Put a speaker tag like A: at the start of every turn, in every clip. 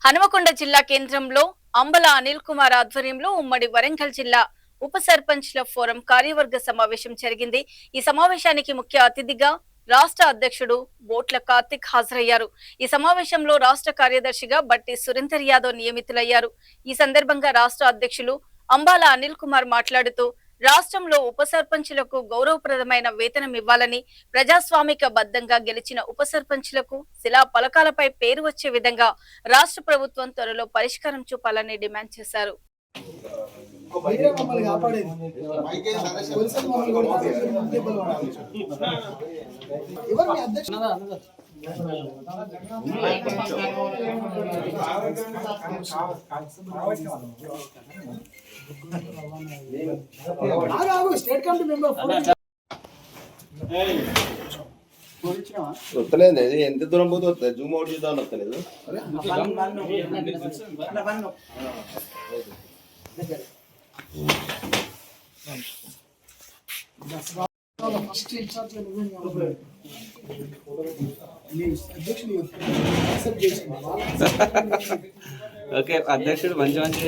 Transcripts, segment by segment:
A: హనుమకొండ జిల్లా కేంద్రంలో అంబల అనిల్ కుమార్ ఆధ్వర్యంలో ఉమ్మడి వరంగల్ జిల్లా ఉప సర్పంచ్ల ఫోరం కార్యవర్గ సమావేశం జరిగింది. ఈ సమావేశానికి ముఖ్య అతిథిగా రాష్ట్ర అధ్యక్షుడు బోట్ల కార్తిక్ హాజరయ్యారు. ఈ సమావేశంలో రాష్ట్ర కార్యదర్శిగా బట్టి సురేందర్ యాదవ్ నియమితులయ్యారు. ఈ సందర్భంగా రాష్ట్ర అధ్యక్షులు అంబాల అనిల్ కుమార్ మాట్లాడుతూ రాష్ట్రంలో ఉప సర్పంచులకు గౌరవప్రదమైన వేతనం ఇవ్వాలని, ప్రజాస్వామిక బద్దంగా గెలిచిన ఉప సర్పంచులకు శిలా పలకాలపై పేరు వచ్చే విధంగా రాష్ట్ర ప్రభుత్వం త్వరలో పరిష్కారం చూపాలని డిమాండ్ చేశారు.
B: స్టేట్ కమిటీ మెంబర్
C: వస్తలేదు. ఎంత దూరం పోతే వస్తుంది? జూమ్ అవుట్ చేద్దామని వస్తలేదు.
D: ఓకే, అధ్యక్షుడు మంచి మంచి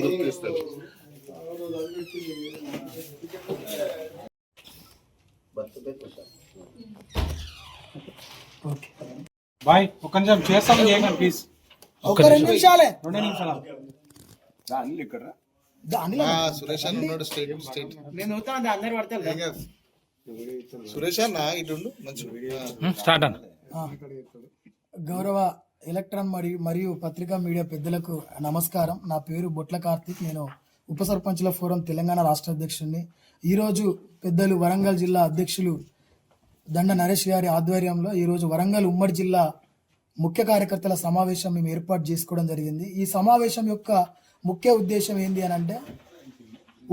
D: గుర్తిస్తాడు.
E: బాయ్ ఒక్క నిమిషం చేస్తాను చేయండి ప్లీజ్.
B: ఒక 2 నిమిషాలే.
C: సురేష్ అన్న ఉన్నాడు. స్టేట్
B: నేను అందరు పడతాను.
C: సురేష్ అన్న ఇటు
E: స్టార్ట్ అన్న.
B: గౌరవ ఎలక్ట్రాన్ మరియు పత్రికా మీడియా పెద్దలకు నమస్కారం. నా పేరు బొట్ల కార్తిక్. నేను ఉప సర్పంచుల ఫోరం తెలంగాణ రాష్ట్ర అధ్యక్షుడిని. ఈరోజు పెద్దలు వరంగల్ జిల్లా అధ్యక్షులు దండ నరేష్ గారి ఆధ్వర్యంలో ఈరోజు వరంగల్ ఉమ్మడి జిల్లా ముఖ్య కార్యకర్తల సమావేశం మేము ఏర్పాటు చేసుకోవడం జరిగింది. ఈ సమావేశం యొక్క ముఖ్య ఉద్దేశం ఏంటి అని అంటే,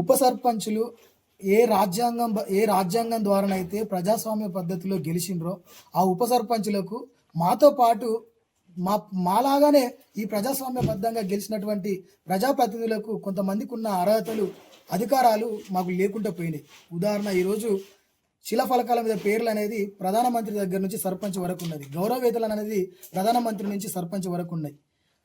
B: ఉప సర్పంచులు ఏ రాజ్యాంగం ద్వారానైతే ప్రజాస్వామ్య పద్ధతిలో గెలిచిండ్రో ఆ ఉప సర్పంచులకు మాతో పాటు మాలాగానే ఈ ప్రజాస్వామ్యబద్ధంగా గెలిచినటువంటి ప్రజాప్రతినిధులకు కొంతమందికి ఉన్న అర్హతలు, అధికారాలు మాకు లేకుండా పోయినాయి. ఉదాహరణ, ఈరోజు శిలాఫలకాల మీద పేర్లు అనేది ప్రధానమంత్రి దగ్గర నుంచి సర్పంచ్ వరకు ఉన్నది. గౌరవ వేతనాలు అనేది ప్రధానమంత్రి నుంచి సర్పంచ్ వరకు ఉన్నాయి.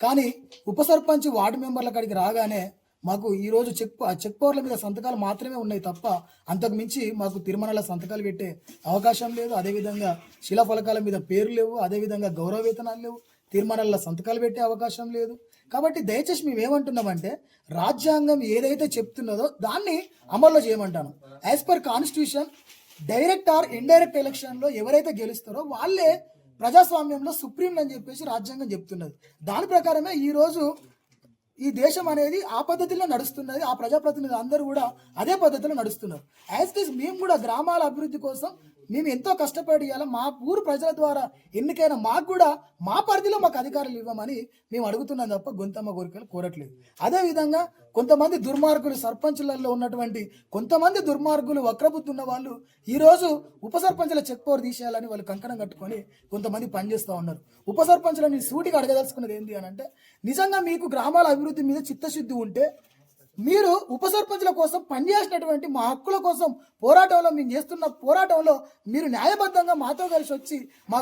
B: కానీ ఉప సర్పంచ్ వార్డు మెంబర్ల కాడికి రాగానే మాకు ఈరోజు చెక్ పవర్ల మీద సంతకాలు మాత్రమే ఉన్నాయి తప్ప అంతకు మించి మాకు తీర్మానాల సంతకాలు పెట్టే అవకాశం లేదు. అదేవిధంగా శిలాఫలకాల మీద పేర్లు లేవు. అదేవిధంగా గౌరవ వేతనాలు లేవు. తీర్మానాల సంతకాలు పెట్టే అవకాశం లేదు. కాబట్టి దయచేసి మేము ఏమంటున్నామంటే, రాజ్యాంగం ఏదైతే చెప్తున్నదో దాన్ని అమల్లో చేయమంటాను. As per constitution direct or indirect ఎలక్షన్లో ఎవరైతే గెలుస్తారో వాళ్ళే ప్రజాస్వామ్యంలో సుప్రీం అని చెప్పేసి రాజ్యాంగం చెప్తున్నది. దాని ప్రకారమే ఈరోజు ఈ దేశం అనేది ఆ పద్ధతిలో నడుస్తున్నది. ఆ ప్రజాప్రతినిధులు అందరూ కూడా అదే పద్ధతిలో నడుస్తున్నారు. యాజ్ దిస్ మేము కూడా గ్రామాల అభివృద్ధి కోసం మేము ఎంతో కష్టపడి ఇవ్వాలి. మా ఊరు ప్రజల ద్వారా ఎన్నికైనా మాకు కూడా మా పరిధిలో మాకు అధికారులు ఇవ్వమని మేము అడుగుతున్నాం తప్ప గొంతమ్మ కోరికలు కోరట్లేదు. అదేవిధంగా కొంతమంది దుర్మార్గులు, సర్పంచులలో ఉన్నటువంటి కొంతమంది దుర్మార్గులు, వక్రబుద్ధి ఉన్న వాళ్ళు ఈరోజు ఉప సర్పంచుల చెక్ పవర్ తీసేయాలని వాళ్ళు కంకణం కట్టుకొని కొంతమంది పనిచేస్తూ ఉన్నారు. ఉప సర్పంచులని సూటిగా అడగదలుచుకున్నది ఏంటి అని అంటే, నిజంగా మీకు గ్రామాల అభివృద్ధి మీద చిత్తశుద్ధి ఉంటే మీరు ఉప సర్పంచుల కోసం పనిచేసినటువంటి మా హక్కుల కోసం పోరాటంలో మేము చేస్తున్న పోరాటంలో మీరు న్యాయబద్ధంగా మాతో కలిసి వచ్చి మా